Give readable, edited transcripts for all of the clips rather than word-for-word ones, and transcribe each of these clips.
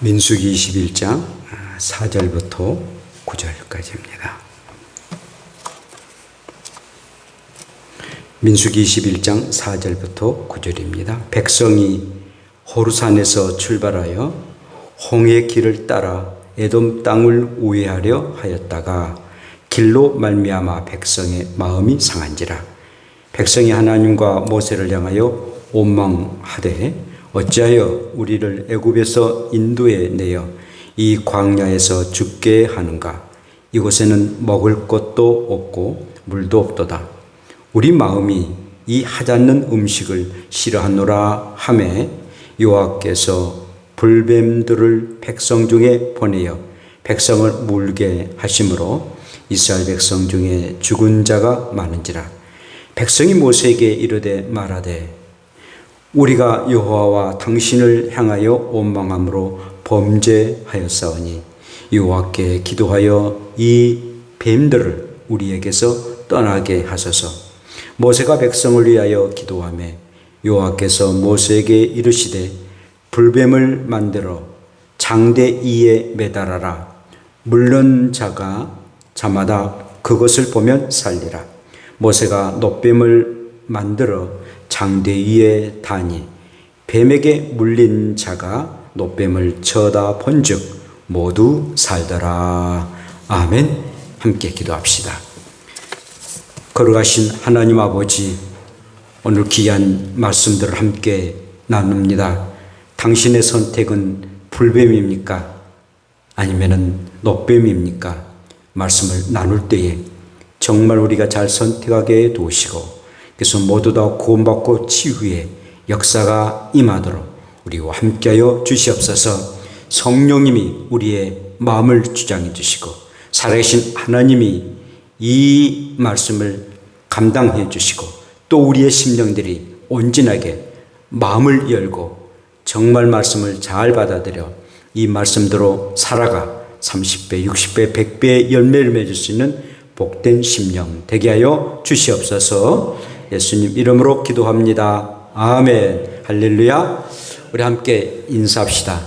민수기 21장 4절부터 9절까지입니다. 민수기 21장 4절부터 9절입니다. 백성이 호르산에서 출발하여 홍해 길을 따라 에돔 땅을 우회하려 하였다가 길로 말미암아 백성의 마음이 상한지라. 백성이 하나님과 모세를 향하여 원망하되 어찌하여 우리를 애굽에서 인도해 내어 이 광야에서 죽게 하는가? 이곳에는 먹을 것도 없고 물도 없도다. 우리 마음이 이 하찮는 음식을 싫어하노라 하매 여호와께서 불뱀들을 백성 중에 보내어 백성을 물게 하심으로 이스라엘 백성 중에 죽은 자가 많은지라. 백성이 모세에게 이르되 말하되 우리가 여호와와 당신을 향하여 원망함으로 범죄하였사오니 여호와께 기도하여 이 뱀들을 우리에게서 떠나게 하소서. 모세가 백성을 위하여 기도하며 여호와께서 모세에게 이르시되 불뱀을 만들어 장대 이에 매달아라. 물른 자가 자마다 그것을 보면 살리라. 모세가 놋뱀을 만들어 장대 위에 다니 뱀에게 물린 자가 놋뱀을 쳐다 본즉 모두 살더라. 아멘. 함께 기도합시다. 거룩하신 하나님 아버지, 오늘 귀한 말씀들을 함께 나눕니다. 당신의 선택은 불뱀입니까? 아니면은 놋뱀입니까? 말씀을 나눌 때에 정말 우리가 잘 선택하게 도우시고 그래서 모두 다 구원받고 치유의 역사가 임하도록 우리와 함께하여 주시옵소서. 성령님이 우리의 마음을 주장해 주시고 살아계신 하나님이 이 말씀을 감당해 주시고 또 우리의 심령들이 온전하게 마음을 열고 정말 말씀을 잘 받아들여 이 말씀대로 살아가 30배, 60배, 100배의 열매를 맺을 수 있는 복된 심령 되게 하여 주시옵소서. 예수님 이름으로 기도합니다. 아멘. 할렐루야. 우리 함께 인사합시다.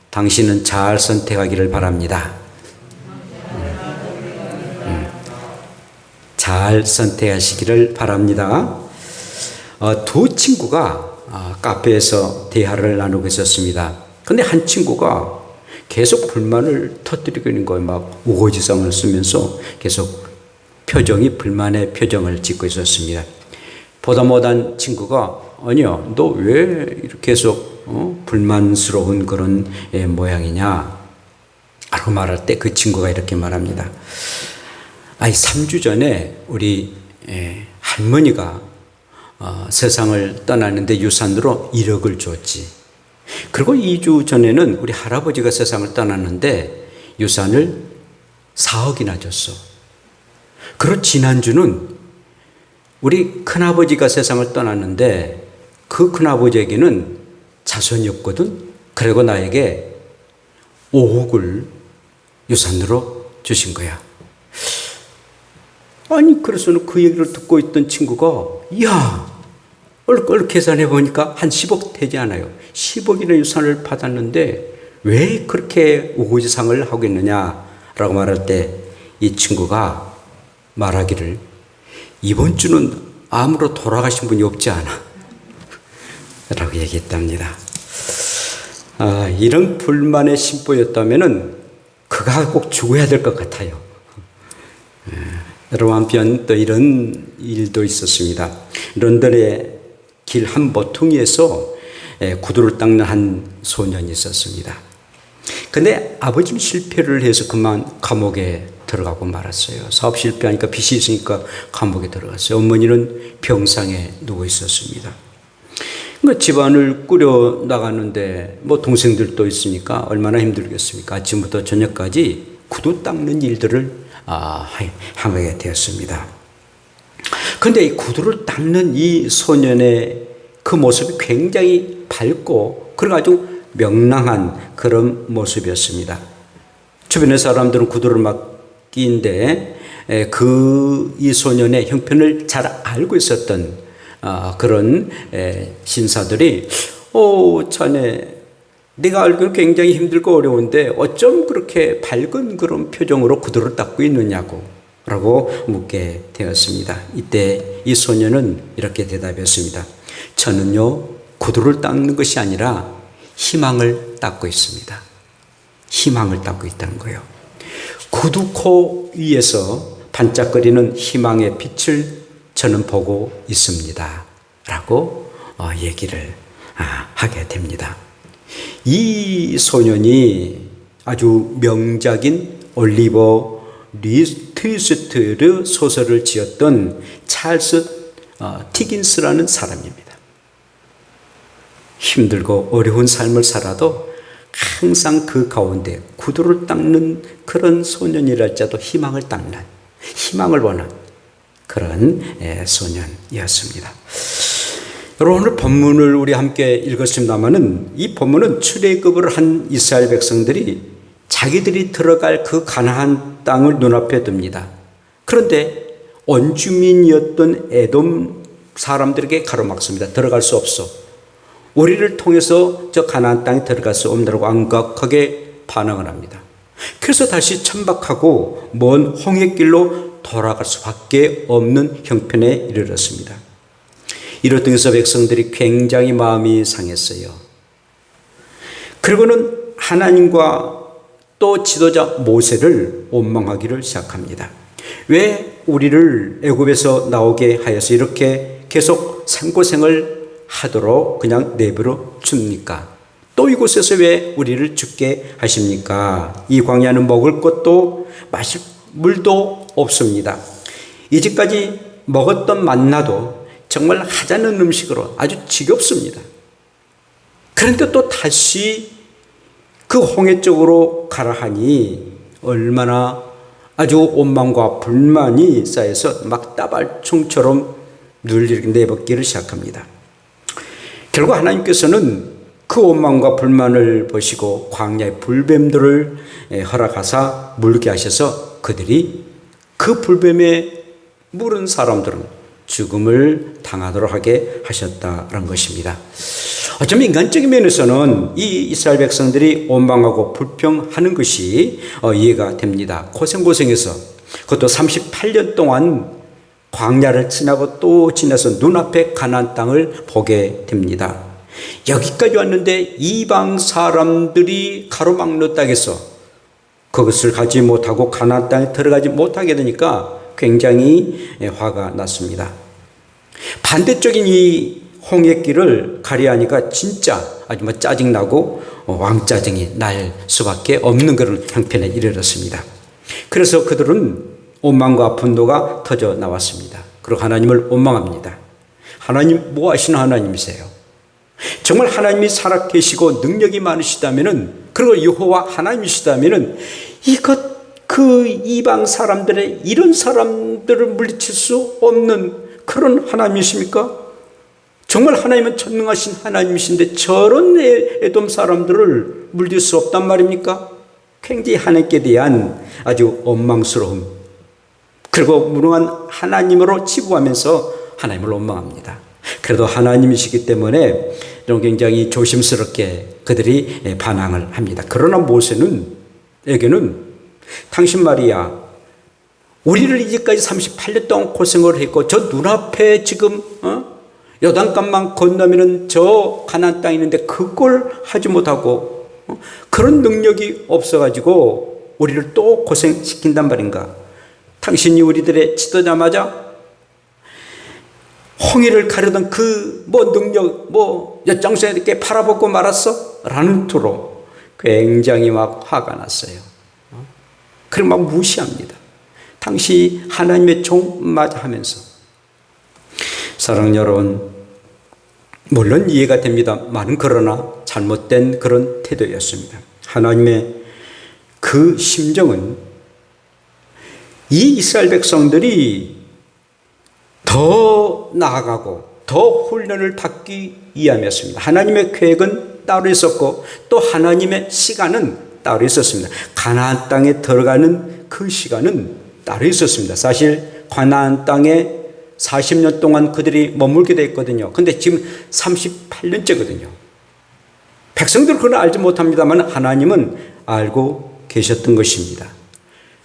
당신은 잘 선택하기를 바랍니다. 잘 선택하시기를 바랍니다. 두 친구가 카페에서 대화를 나누고 있었습니다. 근데 한 친구가 계속 불만을 터뜨리고 있는 거예요. 막 우거지성을 쓰면서 계속 표정이 불만의 표정을 짓고 있었습니다. 보다 못한 친구가 아니야, 너 왜 이렇게 계속 불만스러운 그런 모양이냐 라고 말할 때 그 친구가 이렇게 말합니다. 3주 전에 우리 할머니가 세상을 떠나는데 유산으로 1억을 줬지. 그리고 2주 전에는 우리 할아버지가 세상을 떠났는데 유산을 4억이나 줬어. 그리고 지난주는 우리 큰아버지가 세상을 떠났는데 그 큰아버지에게는 자손이 없거든. 그리고 나에게 5억을 유산으로 주신 거야. 아니 그래서는 그 얘기를 듣고 있던 친구가 야 얼른 계산해 보니까 한 10억 되지 않아요. 10억이나 유산을 받았는데 왜 그렇게 우거지상을 하고 있느냐라고 말할 때 이 친구가 말하기를 이번 주는 암으로 돌아가신 분이 없지 않아 라고 얘기했답니다. 이런 불만의 심보였다면 그가 꼭 죽어야 될 것 같아요. 여러분 한편 또 이런 일도 있었습니다. 런던의 길 한 모퉁이에서 구두를 닦는 한 소년이 있었습니다. 근데 아버지는 실패를 해서 그만 감옥에 들어가고 말았어요. 사업 실패하니까 빚이 있으니까 감옥에 들어갔어요. 어머니는 병상에 누워 있었습니다. 그러니까 집안을 꾸려 나가는데 뭐 동생들도 있으니까 얼마나 힘들겠습니까? 아침부터 저녁까지 구두 닦는 일들을 하게 되었습니다. 그런데 이 구두를 닦는 이 소년의 그 모습이 굉장히 밝고 그리고 아주 명랑한 그런 모습이었습니다. 주변의 사람들은 구두를 막 끼인데 이 소년의 형편을 잘 알고 있었던 그런 신사들이 자네 네가 알기로 굉장히 힘들고 어려운데 어쩜 그렇게 밝은 그런 표정으로 구두를 닦고 있느냐고 라고 묻게 되었습니다. 이때 이 소녀는 이렇게 대답했습니다. 저는요, 구두를 닦는 것이 아니라 희망을 닦고 있습니다. 희망을 닦고 있다는 거예요. 구두코 위에서 반짝거리는 희망의 빛을 저는 보고 있습니다. 라고 얘기를 하게 됩니다. 이 소년이 아주 명작인 올리버 트위스트의 소설을 지었던 찰스 티긴스라는 사람입니다. 힘들고 어려운 삶을 살아도 항상 그 가운데 구두를 닦는 그런 소년이랄지라도 희망을 닦는, 희망을 원하는 그런 소년이었습니다. 여러분, 오늘 본문을 우리 함께 읽었습니다마는 이 본문은 출애굽을 한 이스라엘 백성들이 자기들이 들어갈 그 가나안 땅을 눈앞에 둡니다. 그런데 원주민이었던 에돔 사람들에게 가로막습니다. 들어갈 수 없어. 우리를 통해서 저 가나안 땅에 들어갈 수 없다고 암각하게 반항을 합니다. 그래서 다시 천박하고 먼 홍해길로 돌아갈 수밖에 없는 형편에 이르렀습니다. 이를 통해서 백성들이 굉장히 마음이 상했어요. 그리고는 하나님과 또 지도자 모세를 원망하기를 시작합니다. 왜 우리를 애굽에서 나오게 하여서 이렇게 계속 생고생을 하도록 그냥 내버려 줍니까? 또 이곳에서 왜 우리를 죽게 하십니까? 이 광야는 먹을 것도 마실 물도 없습니다. 이제까지 먹었던 만나도 정말 하찮은 음식으로 아주 지겹습니다. 그런데 또 다시 그 홍해 쪽으로 가라 하니 얼마나 아주 원망과 불만이 쌓여서 막 따발총처럼 눈을 내뱉기를 시작합니다. 결국 하나님께서는 그 원망과 불만을 보시고 광야의 불뱀들을 허락하사 물게 하셔서 그들이 그 불뱀에 물은 사람들은 죽음을 당하도록 하게 하셨다는 것입니다. 어쩌면 인간적인 면에서는 이 이스라엘 백성들이 원망하고 불평하는 것이 이해가 됩니다. 고생해서 그것도 38년 동안 광야를 지나고 또 지나서 눈앞에 가나안 땅을 보게 됩니다. 여기까지 왔는데 이방 사람들이 가로막는 땅에서 그것을 가지 못하고 가나안 땅에 들어가지 못하게 되니까 굉장히 화가 났습니다. 반대쪽인 이 홍해길을 가리하니까 진짜 아주 짜증나고 왕짜증이 날 수밖에 없는 그런 형편에 이르렀습니다. 그래서 그들은 원망과 분노가 터져 나왔습니다. 그리고 하나님을 원망합니다. 하나님, 뭐 하시는 하나님이세요? 정말 하나님이 살아계시고 능력이 많으시다면은, 그리고 여호와 하나님이시다면은 그 이방 사람들의 이런 사람들을 물리칠 수 없는 그런 하나님이십니까? 정말 하나님은 전능하신 하나님이신데 저런 에돔 사람들을 물릴 수 없단 말입니까? 굉장히 하나님께 대한 아주 원망스러움, 그리고 무능한 하나님으로 치부하면서 하나님을 원망합니다. 그래도 하나님이시기 때문에 좀 굉장히 조심스럽게 그들이 반항을 합니다. 그러나 모세에게는 당신 말이야, 우리를 이제까지 38년 동안 고생을 했고 저 눈앞에 지금 요단강만 건너면은 저 가나안 땅이 있는데 그걸 하지 못하고 그런 능력이 없어가지고 우리를 또 고생시킨단 말인가? 당신이 우리들의 지도자마자 홍해를 가르던 그 능력 엿장수에게 팔아먹고 말았어? 라는 투로 굉장히 막 화가 났어요. 그리고 막 무시합니다. 당시 하나님의 종마저 하면서. 사랑하는 여러분, 물론 이해가 됩니다만 그러나 잘못된 그런 태도였습니다. 하나님의 그 심정은 이 이스라엘 백성들이 더 나아가고 더 훈련을 받기 위함이었습니다. 하나님의 계획은 따로 있었고 또 하나님의 시간은 따로 있었습니다. 가나안 땅에 들어가는 그 시간은 따로 있었습니다. 사실 가나안 땅에 40년 동안 그들이 머물게 됐거든요. 근데 지금 38년째거든요. 백성들은 그걸 알지 못합니다만 하나님은 알고 계셨던 것입니다.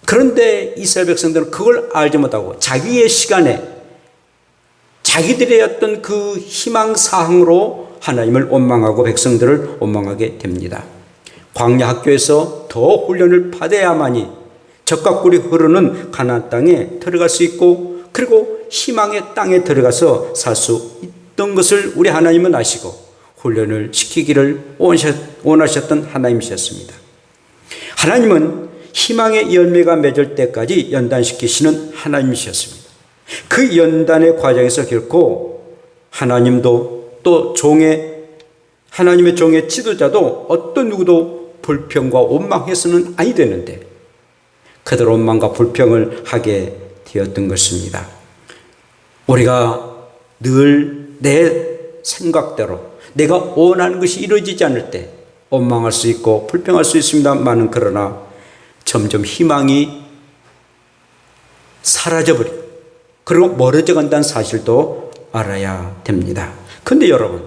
그런데 이스라엘 백성들은 그걸 알지 못하고 자기의 시간에 자기들의 어떤 그 희망사항으로 하나님을 원망하고 백성들을 원망하게 됩니다. 광야 학교에서 더 훈련을 받아야만이 젖과 꿀이 흐르는 가나안 땅에 들어갈 수 있고, 그리고 희망의 땅에 들어가서 살 수 있던 것을 우리 하나님은 아시고 훈련을 시키기를 원하셨던 하나님이셨습니다. 하나님은 희망의 열매가 맺을 때까지 연단시키시는 하나님이셨습니다. 그 연단의 과정에서 결코 하나님도 또 하나님의 종의 지도자도 어떤 누구도 불평과 원망해서는 아니 되는데 그들 원망과 불평을 하게 되었던 것입니다. 우리가 늘 내 생각대로 내가 원하는 것이 이루어지지 않을 때 원망할 수 있고 불평할 수 있습니다만, 그러나 점점 희망이 사라져버리고 그리고 멀어져 간다는 사실도 알아야 됩니다. 그런데 여러분,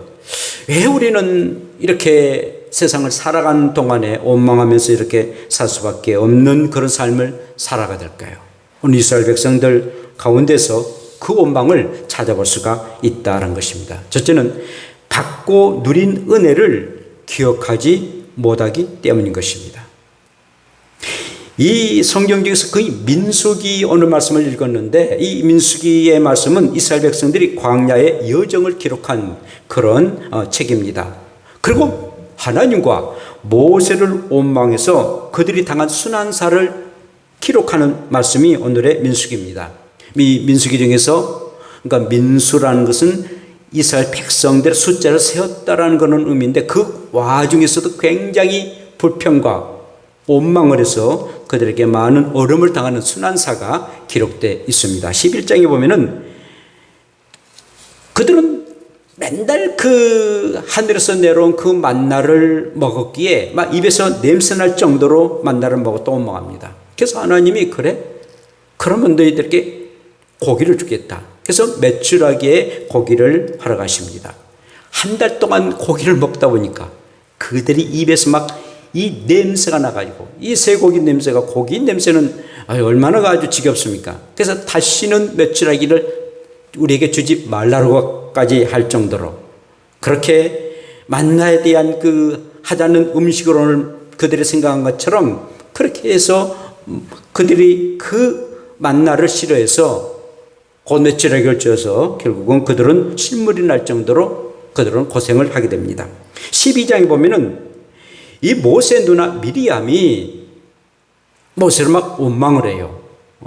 왜 우리는 이렇게 세상을 살아가는 동안에 원망하면서 이렇게 살 수밖에 없는 그런 삶을 살아가야 될까요? 오늘 이스라엘 백성들 가운데서 그 원망을 찾아볼 수가 있다는 것입니다. 첫째는 받고 누린 은혜를 기억하지 못하기 때문인 것입니다. 이 성경 중에서 거의 민수기 어느 말씀을 읽었는데, 이 민수기의 말씀은 이스라엘 백성들이 광야의 여정을 기록한 그런 책입니다. 그리고 하나님과 모세를 원망해서 그들이 당한 순환사를 기록하는 말씀이 오늘의 민수기입니다. 이 민수기 중에서, 그러니까 민수라는 것은 이스라엘 백성들의 숫자를 세웠다라는 그런 의미인데, 그 와중에서도 굉장히 불평과 원망을 해서 그들에게 많은 어려움을 당하는 순환사가 기록되어 있습니다. 11장에 보면은 그들은 맨날 그 하늘에서 내려온 그 만나를 먹었기에 막 입에서 냄새날 정도로 만나를 먹었다 원망합니다. 그래서 하나님이 그러면 너희들에게 고기를 주겠다. 그래서 메추라기에 고기를 하러 가십니다. 한 달 동안 고기를 먹다 보니까 그들이 입에서 막 이 냄새가 나가지고, 이 쇠고기 냄새가, 고기 냄새는 얼마나 아주 지겹습니까? 그래서 다시는 메추라기를 우리에게 주지 말라고까지 할 정도로 그렇게 만나에 대한 하자는 음식으로는 그들이 생각한 것처럼 그렇게 해서 그들이 그 만나를 싫어해서 곧 메추라기를 줘서 결국은 그들은 실물이 날 정도로 그들은 고생을 하게 됩니다. 12장에 보면은 이 모세 누나 미리암이 모세를 막 원망을 해요.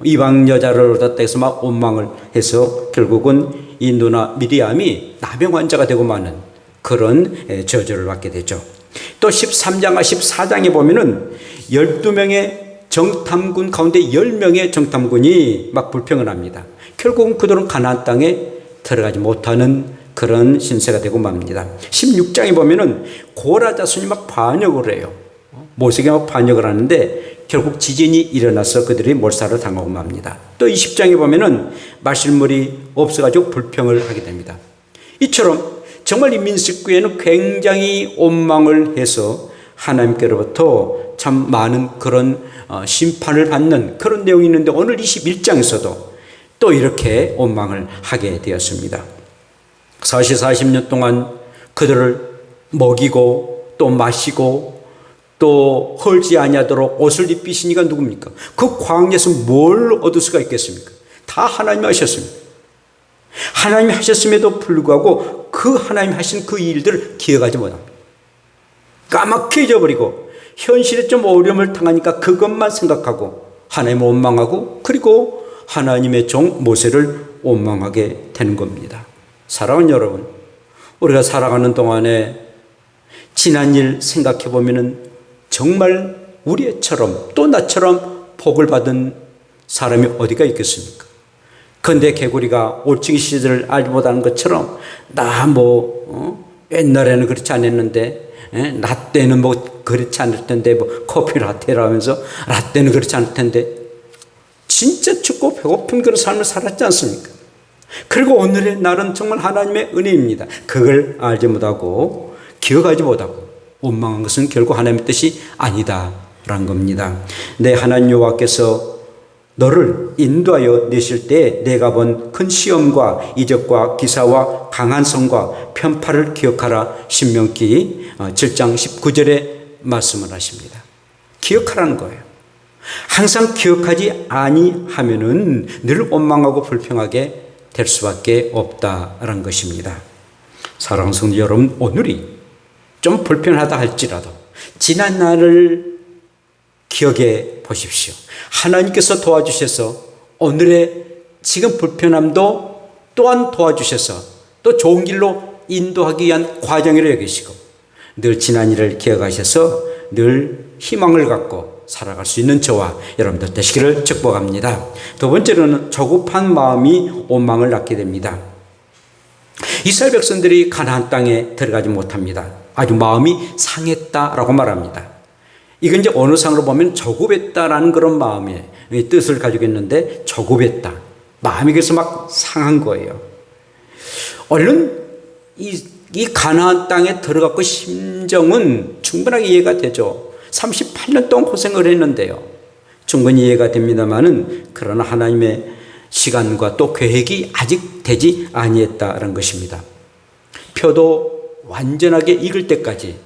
이방 여자를 얻었다 해서 막 원망을 해서 결국은 이 누나 미리암이 나병 환자가 되고 마는 그런 저주를 받게 되죠. 또 13장과 14장에 보면은 12명의 정탐군 가운데 10명의 정탐군이 막 불평을 합니다. 결국은 그들은 가나안 땅에 들어가지 못하는 그런 신세가 되고 맙니다. 16장에 보면은 고라 자손이 막 반역을 해요. 모세에게 막 반역을 하는데 결국 지진이 일어나서 그들이 몰살을 당하고 맙니다. 또 20장에 보면은 마실물이 없어가지고 불평을 하게 됩니다. 이처럼 정말 이 민수기에는 굉장히 원망을 해서 하나님께로부터 참 많은 그런 심판을 받는 그런 내용이 있는데, 오늘 21장에서도 또 이렇게 원망을 하게 되었습니다. 40년 동안 그들을 먹이고 또 마시고 또 헐지 아니하도록 옷을 입히시니까 누굽니까? 그 광야에서 뭘 얻을 수가 있겠습니까? 다 하나님이 하셨습니다. 하나님이 하셨음에도 불구하고 그 하나님이 하신 그 일들을 기억하지 못합니다. 까맣게 잊어버리고 현실에 좀 어려움을 당하니까 그것만 생각하고 하나님을 원망하고, 그리고 하나님의 종 모세를 원망하게 되는 겁니다. 사랑하는 여러분, 우리가 살아가는 동안에 지난 일 생각해 보면은 정말 우리처럼 또 나처럼 복을 받은 사람이 어디가 있겠습니까? 그런데 개구리가 올챙이 시절을 알지 못하는 것처럼 옛날에는 그렇지 않았는데, 나 때는 그렇지 않을 텐데, 커피 라떼라 하면서 라떼는 그렇지 않을 텐데, 진짜 춥고 배고픈 그런 삶을 살았지 않습니까? 그리고 오늘의 날은 정말 하나님의 은혜입니다. 그걸 알지 못하고 기억하지 못하고 원망한 것은 결국 하나님의 뜻이 아니다라는 겁니다. 내 하나님 여호와께서 너를 인도하여 내실 때 내가 본 큰 시험과 이적과 기사와 강한 성과 편파를 기억하라. 신명기 7장 19절에 말씀을 하십니다. 기억하라는 거예요. 항상 기억하지 아니하면은 늘 원망하고 불평하게 될 수밖에 없다라는 것입니다. 사랑하는 성도 여러분, 오늘이 좀 불편하다 할지라도 지난 날을 기억해 보십시오. 하나님께서 도와주셔서 오늘의 지금 불편함도 또한 도와주셔서 또 좋은 길로 인도하기 위한 과정이라 여기시고 늘 지난 일을 기억하셔서 늘 희망을 갖고 살아갈 수 있는 저와 여러분들 되시기를 축복합니다. 두 번째로는 조급한 마음이 원망을 낳게 됩니다. 이스라엘 백성들이 가나안 땅에 들어가지 못합니다. 아주 마음이 상했다라고 말합니다. 이건 이제 어느 상으로 보면 조급했다라는 그런 마음의 뜻을 가지고 있는데 조급했다. 마음이 그래서 막 상한 거예요. 얼른 이 가나안 땅에 들어갔고 심정은 충분하게 이해가 되죠. 38년 동안 고생을 했는데요. 충분히 이해가 됩니다만은 그러나 하나님의 시간과 또 계획이 아직 되지 아니했다라는 것입니다. 표도 완전하게 익을 때까지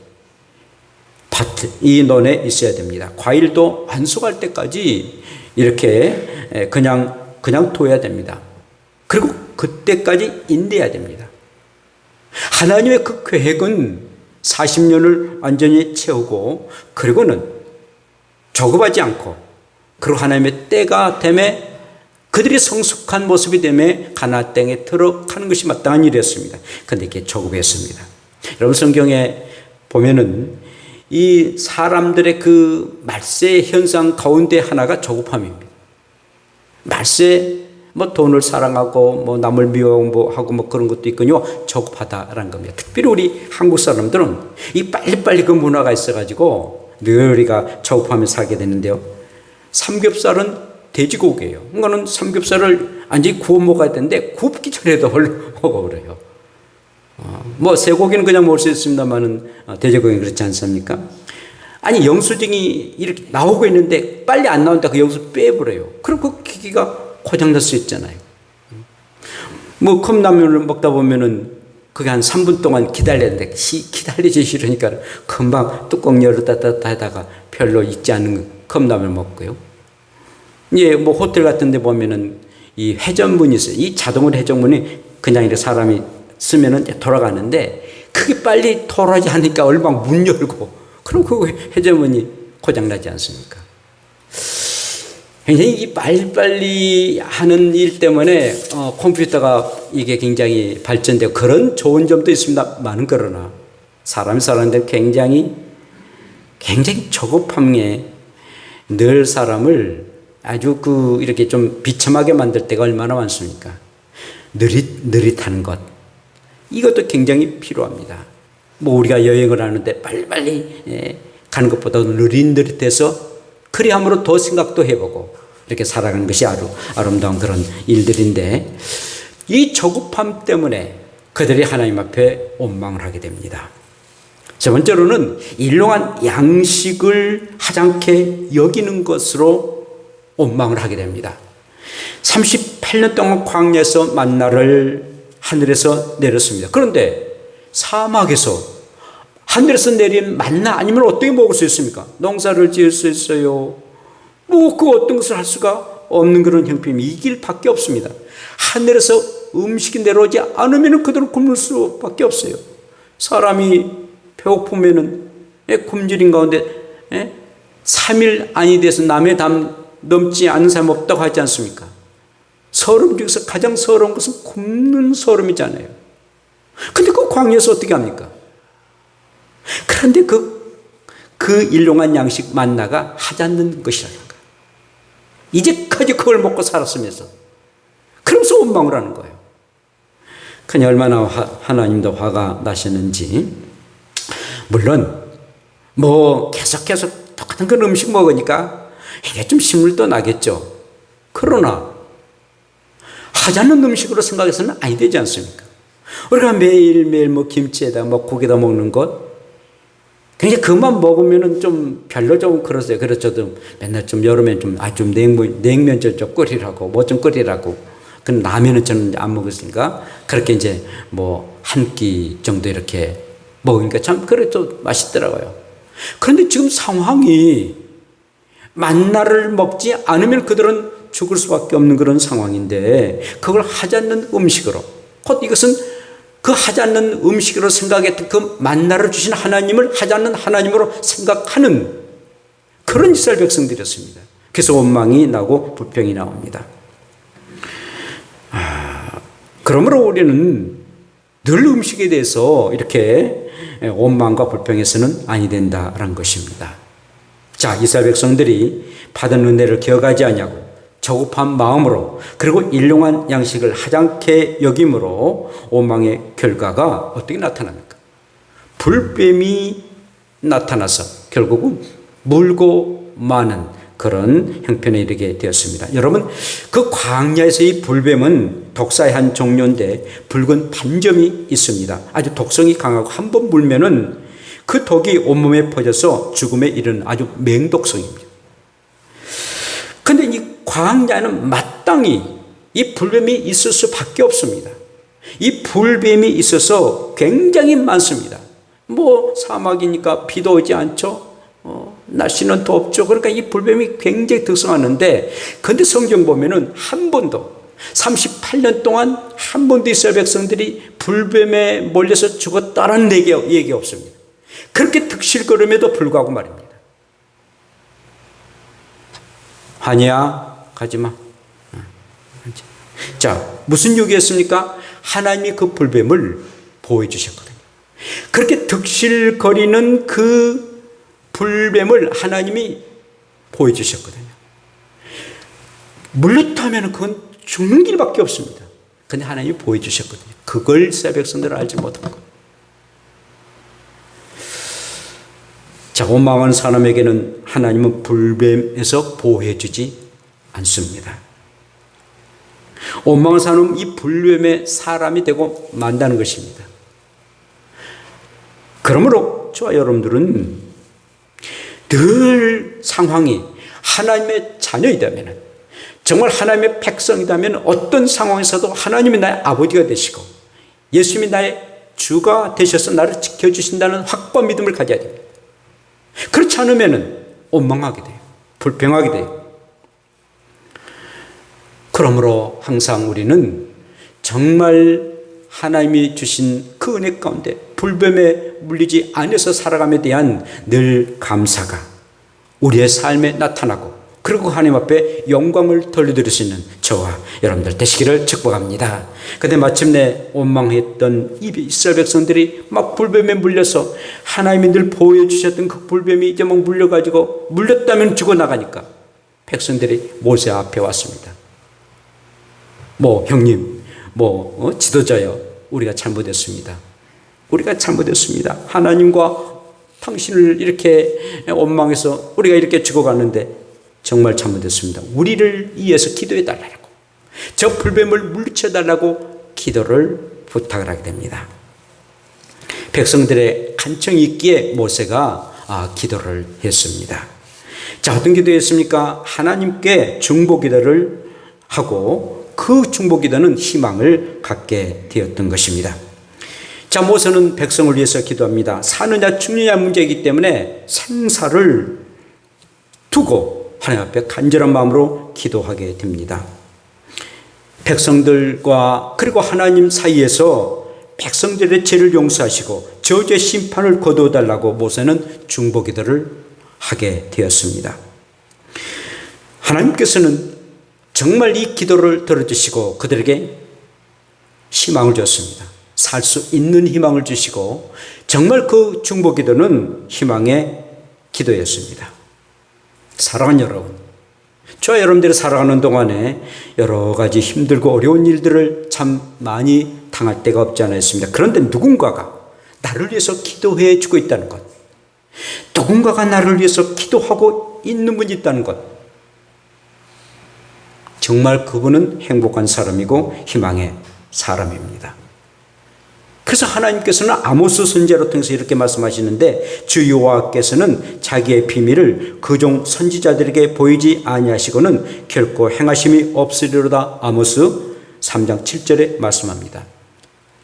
이 논에 있어야 됩니다. 과일도 완숙할 때까지 이렇게 그냥 둬야 됩니다. 그리고 그때까지 인내해야 됩니다. 하나님의 그 계획은 40년을 완전히 채우고 그리고는 조급하지 않고 그리고 하나님의 때가 되매 그들이 성숙한 모습이 되매 가나안 땅에 들어가는 것이 마땅한 일이었습니다. 그런데 이게 조급했습니다. 여러분 성경에 보면은 이 사람들의 그 말세 현상 가운데 하나가 조급함입니다. 말세 뭐 돈을 사랑하고 뭐 남을 미워하고 뭐 그런 것도 있군요. 조급하다라는 겁니다. 특별히 우리 한국 사람들은 이 빨리빨리 그 문화가 있어가지고 늘 우리가 조급하며 살게 되는데요. 삼겹살은 돼지고기예요. 그거는 삼겹살을 완전히 구워 먹어야 되는데 굽기 전에도 먹어버려요. 뭐 쇠고기는 그냥 먹을 수 있습니다만은 돼지고기는 그렇지 않습니까? 아니 영수증이 이렇게 나오고 있는데 빨리 안 나온다 그 영수 빼버려요. 그럼 그 기기가 고장날 수 있잖아요. 뭐 컵라면을 먹다 보면은 그게 한 3분 동안 기다려야 되는데 기다리기 싫으니까 금방 뚜껑 열었다 닫았다 하다가 별로 익지 않은 컵라면을 먹고요. 예, 뭐 호텔 같은 데 보면은 이 회전문이 있어요. 이 자동으로 회전문이 그냥 이렇게 사람이 쓰면은 돌아가는데 그게 빨리 돌아가지 않으니까 얼마 문 열고 그럼 그 회전문이 고장나지 않습니까? 굉장히 이 빨리빨리 하는 일 때문에 컴퓨터가 이게 굉장히 발전되고 그런 좋은 점도 있습니다만 그러나 사람이 사는데 굉장히 조급함에 늘 사람을 아주 이렇게 좀 비참하게 만들 때가 얼마나 많습니까? 느릿하는 것. 이것도 굉장히 필요합니다. 뭐 우리가 여행을 하는데 빨리빨리 가는 것보다 느릿느릿해서 그리함으로 더 생각도 해보고 이렇게 살아가는 것이 아름다운 그런 일들인데 이 조급함 때문에 그들이 하나님 앞에 원망을 하게 됩니다. 세 번째로는 일용한 양식을 하찮게 여기는 것으로 원망을 하게 됩니다. 38년 동안 광야에서 만나를 하늘에서 내렸습니다. 그런데 사막에서 하늘에서 내린 만나 아니면 어떻게 먹을 수 있습니까? 농사를 지을 수 있어요. 뭐 그 어떤 것을 할 수가 없는 그런 형편이 이 길밖에 없습니다. 하늘에서 음식이 내려오지 않으면 그들은 굶을 수밖에 없어요. 사람이 배고프면은 굶주린 가운데 3일 안이 돼서 남의 담 넘지 않는 사람 없다고 하지 않습니까? 서름 중에서 가장 서러운 것은 굶는 서름이잖아요. 근데 그 광야에서 어떻게 합니까? 그런데 그 일용한 양식 만나가 하찮는 것이라는 거예요. 이제까지 그걸 먹고 살았으면서 그러면서 원망을 하는 거예요. 그냥 얼마나 하나님도 화가 나셨는지. 물론 뭐 계속해서 똑같은 그런 음식 먹으니까 이게 좀 신물도 나겠죠. 그러나 하찮은 음식으로 생각해서는 아니 되지 않습니까? 우리가 매일매일 뭐 김치에다 뭐 고기다 먹는 것 그러니까 그만 먹으면은 좀 별로 좀 그러세요. 그래서 저도 맨날 좀 여름엔 좀 냉면 좀 끓이라고, 뭐 좀 끓이라고. 그 라면은 저는 안 먹었으니까 그렇게 이제 뭐 한 끼 정도 이렇게 먹으니까 참 그래 좀 맛있더라고요. 그런데 지금 상황이 만나를 먹지 않으면 그들은 죽을 수밖에 없는 그런 상황인데 그걸 하지 않는 음식으로, 곧 이것은 그 하지 않는 음식으로 생각했던 그 만나를 주신 하나님을 하지 않는 하나님으로 생각하는 그런 이스라엘 백성들이었습니다. 그래서 원망이 나고 불평이 나옵니다. 그러므로 우리는 늘 음식에 대해서 이렇게 원망과 불평해서는 아니 된다라는 것입니다. 자, 이스라엘 백성들이 받은 은혜를 기억하지 아니하고 저급한 마음으로 그리고 일용한 양식을 하찮게 여김으로 원망의 결과가 어떻게 나타납니까? 불뱀이 나타나서 결국은 물고 마는 그런 형편에 이르게 되었습니다. 여러분, 그 광야에서의 불뱀은 독사의 한 종류인데 붉은 반점이 있습니다. 아주 독성이 강하고 한 번 물면은 그 독이 온몸에 퍼져서 죽음에 이르는 아주 맹독성입니다. 그런데 이 광야에는 마땅히 이 불뱀이 있을 수밖에 없습니다. 이 불뱀이 있어서 굉장히 많습니다. 뭐 사막이니까 비도 오지 않죠. 날씨는 덥죠. 그러니까 이 불뱀이 굉장히 득성하는데, 근데 성경 보면은 한 번도 38년 동안 한 번도 이스라엘 백성들이 불뱀에 몰려서 죽었다는 얘기가 없습니다. 그렇게 득실거림에도 불구하고 말입니다. 하니야 가지마. 자, 무슨 얘기였습니까? 하나님이 그 불뱀을 보호해 주셨거든요. 그렇게 득실거리는 그 불뱀을 하나님이 보호해 주셨거든요. 물렸다면 그건 죽는 길밖에 없습니다. 근데 하나님이 보호해 주셨거든요. 그걸 이스라엘 백성들은 알지 못한 거예요. 자, 원망하는 사람에게는 하나님은 불뱀에서 보호해 주지 않습니다. 원망하는 사람은 이 불뱀의 사람이 되고 만다는 것입니다. 그러므로 저와 여러분들은 늘 상황이 하나님의 자녀이다면, 정말 하나님의 백성이다면 어떤 상황에서도 하나님이 나의 아버지가 되시고 예수님이 나의 주가 되셔서 나를 지켜주신다는 확고한 믿음을 가져야 됩니다. 그렇지 않으면 원망하게 돼요. 불평하게 돼요. 그러므로 항상 우리는 정말 하나님이 주신 그 은혜 가운데 불뱀에 물리지 않아서 살아감에 대한 늘 감사가 우리의 삶에 나타나고, 그리고 하나님 앞에 영광을 돌려드릴 수 있는 저와 여러분들 되시기를 축복합니다. 그런데 마침내 원망했던 이 이스라엘 백성들이 막 불뱀에 물려서 하나님이 늘 보호해 주셨던 그 불뱀이 이제 막 물려가지고 물렸다면 죽어나가니까 백성들이 모세 앞에 왔습니다. 뭐 형님, 지도자여, 우리가 잘못했습니다. 우리가 잘못했습니다. 하나님과 당신을 이렇게 원망해서 우리가 이렇게 죽어갔는데 정말 잘못했습니다. 우리를 위해서 기도해 달라고, 저 불뱀을 물리쳐 달라고 기도를 부탁을 하게 됩니다. 백성들의 간청이 있기에 모세가 기도를 했습니다. 자, 어떤 기도했습니까? 하나님께 중보 기도를 하고 그 중보 기도는 희망을 갖게 되었던 것입니다. 자, 모세는 백성을 위해서 기도합니다. 사느냐 죽느냐 문제이기 때문에 생사를 두고 하나님 앞에 간절한 마음으로 기도하게 됩니다. 백성들과 그리고 하나님 사이에서 백성들의 죄를 용서하시고 저주의 심판을 거두어달라고 모세는 중보 기도를 하게 되었습니다. 하나님께서는 정말 이 기도를 들어주시고 그들에게 희망을 줬습니다. 살 수 있는 희망을 주시고, 정말 그 중보 기도는 희망의 기도였습니다. 사랑하는 여러분, 저와 여러분들이 살아가는 동안에 여러 가지 힘들고 어려운 일들을 참 많이 당할 때가 없지 않았습니다. 그런데 누군가가 나를 위해서 기도해 주고 있다는 것, 누군가가 나를 위해서 기도하고 있는 분이 있다는 것, 정말 그분은 행복한 사람이고 희망의 사람입니다. 그래서 하나님께서는 아모스 선지자로 통해서 이렇게 말씀하시는데, 주 여호와께서는 자기의 비밀을 그 종 선지자들에게 보이지 아니하시고는 결코 행하심이 없으리로다. 아모스 3장 7절에 말씀합니다.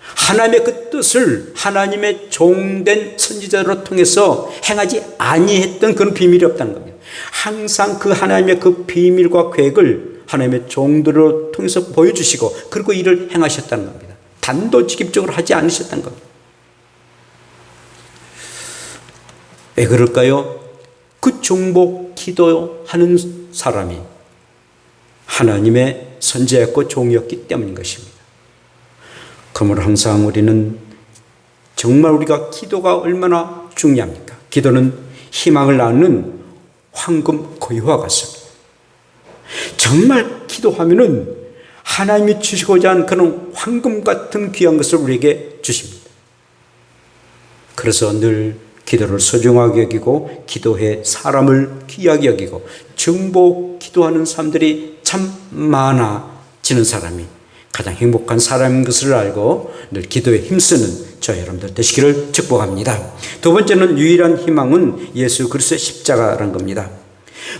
하나님의 그 뜻을 하나님의 종된 선지자로 통해서 행하지 아니했던 그런 비밀이 없다는 겁니다. 항상 그 하나님의 그 비밀과 계획을 하나님의 종들을 통해서 보여주시고, 그리고 이를 행하셨다는 겁니다. 단도직입적으로 하지 않으셨다는 겁니다. 왜 그럴까요? 그 종복 기도하는 사람이 하나님의 선지자였고 종이었기 때문인 것입니다. 그러므로 항상 우리는 정말 우리가 기도가 얼마나 중요합니까? 기도는 희망을 낳는 황금 고유와 같습니다. 정말 기도하면은 하나님이 주시고자 한 그런 황금 같은 귀한 것을 우리에게 주십니다. 그래서 늘 기도를 소중하게 여기고, 기도해 사람을 귀하게 여기고, 중보 기도하는 사람들이 참 많아지는 사람이 가장 행복한 사람인 것을 알고 늘 기도에 힘쓰는 저 여러분들 되시기를 축복합니다. 두 번째는 유일한 희망은 예수 그리스도의 십자가라는 겁니다.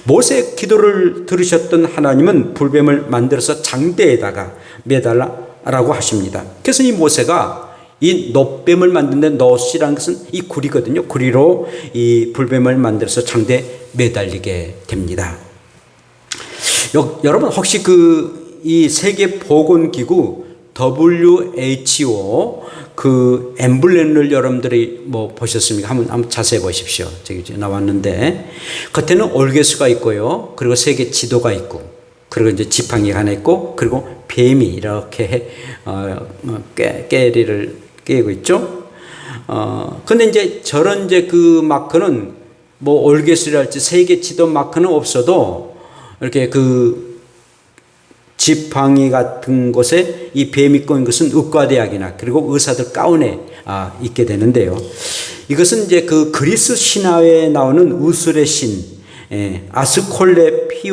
모세의 기도를 들으셨던 하나님은 불뱀을 만들어서 장대에다가 매달라라고 하십니다. 그래서 이 모세가 이 놋뱀을 만드는데 놋이라는 것은 이 구리거든요. 구리로 이 불뱀을 만들어서 장대에 매달리게 됩니다. 여러분 혹시 이 세계 보건기구 WHO 그 엠블렘을 여러분들이 보셨습니까? 한번 자세히 보십시오. 저기 나왔는데, 겉에는 올개수가 있고요. 그리고 세계 지도가 있고, 그리고 이제 지팡이 하나 있고, 그리고 뱀이 이렇게 깨리를 깨고 있죠. 근데 이제 저런 그 마크는 올개수랄지 세계 지도 마크는 없어도 이렇게 그 지팡이 같은 곳에 이 뱀이 꼬인 것은 의과대학이나 그리고 의사들 가운에 있게 되는데요. 이것은 이제 그 그리스 신화에 나오는 우슬의 신 아스콜레피오스가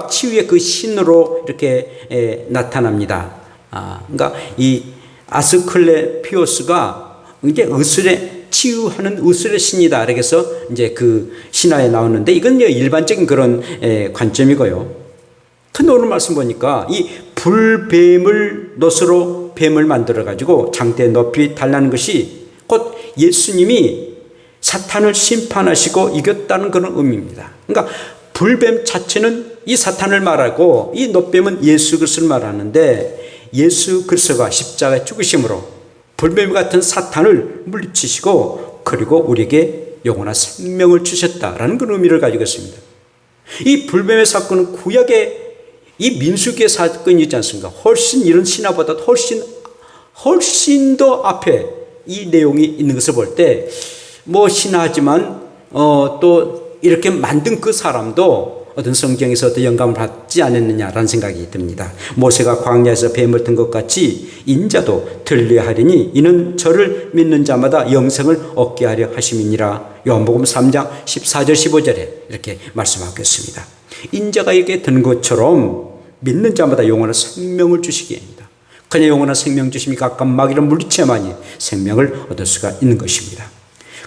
치유의 그 신으로 이렇게 나타납니다. 그러니까 이 아스클레피오스가 이제 의술에 치유하는 의술의 신이다. 그래서 이제 그 신화에 나오는데, 이건 일반적인 그런 관점이고요. 근데 오늘 말씀 보니까 이 불뱀을 놋으로 뱀을 만들어 가지고 장대에 높이 달라는 것이 곧 예수님이 사탄을 심판하시고 이겼다는 그런 의미입니다. 그러니까 불뱀 자체는 이 사탄을 말하고, 이 놋뱀은 예수 그리스도를 말하는데, 예수 그리스도가 십자가에 죽으심으로 불뱀 같은 사탄을 물리치시고, 그리고 우리에게 영원한 생명을 주셨다라는 그런 의미를 가지고 있습니다. 이 불뱀의 사건은 구약의 이 민수기의 사건이 있지 않습니까? 훨씬 이런 신화보다 훨씬 더 앞에 이 내용이 있는 것을 볼 때, 신화지만 또 이렇게 만든 그 사람도 어떤 성경에서 어떤 영감을 받지 않았느냐라는 생각이 듭니다. 모세가 광야에서 뱀을 든 것 같이 인자도 들려하리니 이는 저를 믿는 자마다 영생을 얻게 하려 하심이니라. 요한복음 3장 14절 15절에 이렇게 말씀하고 있습니다. 인자가 이게 든 것처럼 믿는 자마다 영원한 생명을 주시게 합니다. 그냥 영원한 생명 주심이 각각 마귀를 물리쳐야만이 생명을 얻을 수가 있는 것입니다.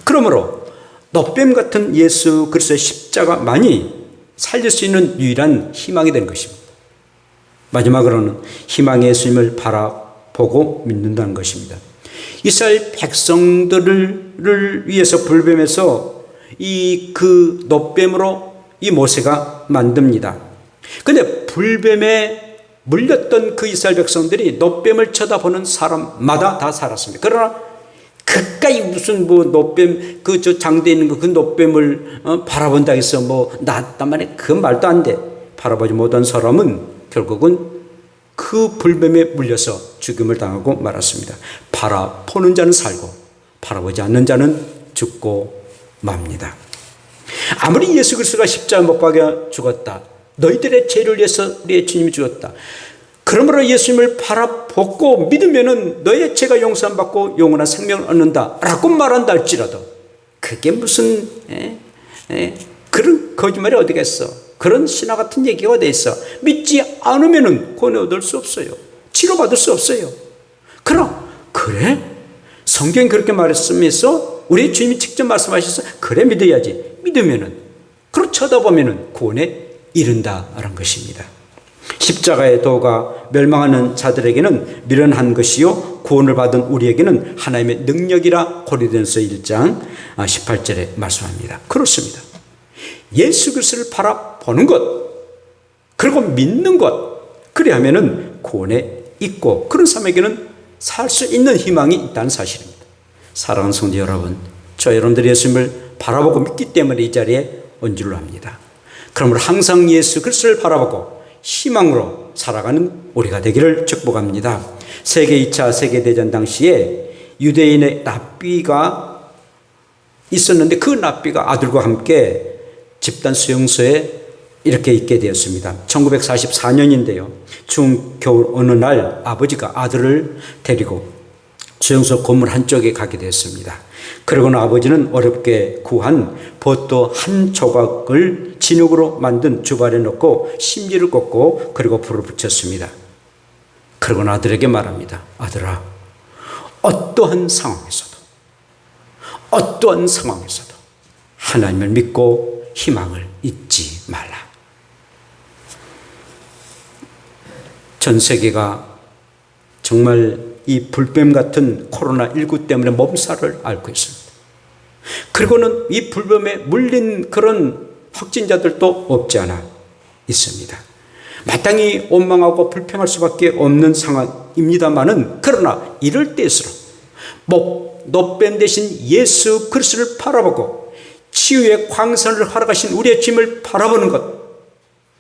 그러므로 놋뱀 같은 예수 그리스도의 십자가만이 살릴 수 있는 유일한 희망이 된 것입니다. 마지막으로는 희망의 예수님을 바라보고 믿는다는 것입니다. 이스라엘 백성들을 위해서 불뱀에서 그 놋뱀으로 이 모세가 만듭니다. 그런데 불뱀에 물렸던 그 이스라엘 백성들이 놋뱀을 쳐다보는 사람마다 다 살았습니다. 그러나 그까이 무슨 놋뱀 저 장대에 있는 그 놋뱀을 바라본다 해서 낫단 말이야. 그 말도 안 돼. 바라보지 못한 사람은 결국은 그 불뱀에 물려서 죽임을 당하고 말았습니다. 바라보는 자는 살고 바라보지 않는 자는 죽고 맙니다. 아무리 예수 그리스도가 십자가 못 박혀 죽었다, 너희들의 죄를 위해서 우리의 주님이 죽었다, 그러므로 예수님을 바라보고 믿으면은 너의 죄가 용서받고 영원한 생명을 얻는다 라고 말한다 할지라도, 그게 무슨 그런 거짓말이 어디겠어. 그런 신화 같은 얘기가 어디 있어. 믿지 않으면은 구원 얻을 수 없어요. 치료받을 수 없어요. 그럼 그래? 성경이 그렇게 말했으면서 우리 주님이 직접 말씀하셔서 그래 믿어야지. 믿으면은 그렇게 쳐다보면은 구원에 이른다라는 것입니다. 십자가의 도가 멸망하는 자들에게는 미련한 것이요 구원을 받은 우리에게는 하나님의 능력이라 고린도전서 1장 18절에 말씀합니다. 그렇습니다. 예수 그리스도를 바라보는 것, 그리고 믿는 것, 그리하면은 구원에 있고 그런 사람에게는 살 수 있는 희망이 있다는 사실입니다. 사랑하는 성도 여러분, 저 여러분들이 예수님을 바라보고 믿기 때문에 이 자리에 온 줄로 압니다. 그러므로 항상 예수 그리스도를 바라보고 희망으로 살아가는 우리가 되기를 축복합니다. 세계 2차 세계대전 당시에 유대인의 랍비가 있었는데 그 랍비가 아들과 함께 집단 수용소에 이렇게 있게 되었습니다. 1944년인데요. 추운 겨울 어느 날 아버지가 아들을 데리고 수용소 건물 한쪽에 가게 되었습니다. 그러고는 아버지는 어렵게 구한 봇도 한 조각을 진흙으로 만든 주발에 넣고 심지를 꽂고 그리고 불을 붙였습니다. 그러고는 아들에게 말합니다. 아들아, 어떠한 상황에서도 하나님을 믿고 희망을 잊지 말라. 전 세계가 정말 이 불뱀 같은 코로나19 때문에 몸살을 앓고 있습니다. 그리고는 이 불뱀에 물린 그런 확진자들도 없지 않아 있습니다. 마땅히 원망하고 불평할 수밖에 없는 상황입니다만은 그러나 이럴 때일수록 노뱀 대신 예수 그리스도를 바라보고 치유의 광선을 허락하신 우리의 주님을 바라보는 것,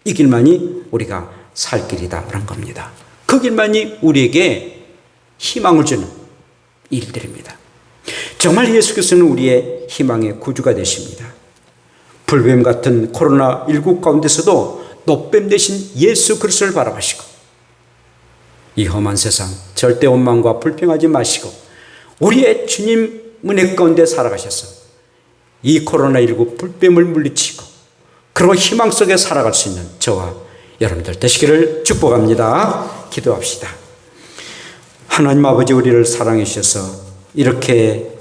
이 길만이 우리가 살 길이다라는 겁니다. 그 길만이 우리에게 희망을 주는 일들입니다. 정말 예수 그리스도는 우리의 희망의 구주가 되십니다. 불뱀 같은 코로나19 가운데서도 노뱀 대신 예수 그리스도를 바라보시고 이 험한 세상 절대 원망과 불평하지 마시고 우리의 주님 은혜 가운데 살아가셔서 이 코로나19 불뱀을 물리치고 그리고 희망 속에 살아갈 수 있는 저와 여러분들 되시기를 축복합니다. 기도합시다. 하나님 아버지, 우리를 사랑해 주셔서 이렇게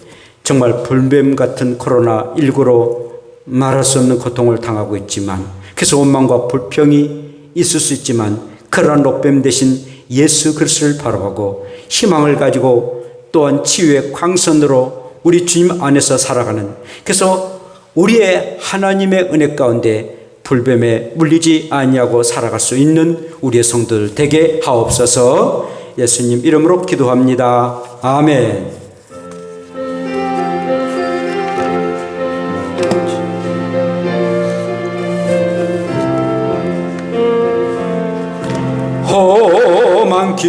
정말 불뱀 같은 코로나19로 말할 수 없는 고통을 당하고 있지만, 그래서 원망과 불평이 있을 수 있지만 그러한 노뱀 대신 예수 그리스도를 바라보고 희망을 가지고 또한 치유의 광선으로 우리 주님 안에서 살아가는, 그래서 우리의 하나님의 은혜 가운데 불뱀에 물리지 아니하고 살아갈 수 있는 우리의 성도들 되게 하옵소서. 예수님 이름으로 기도합니다. 아멘. 험한 길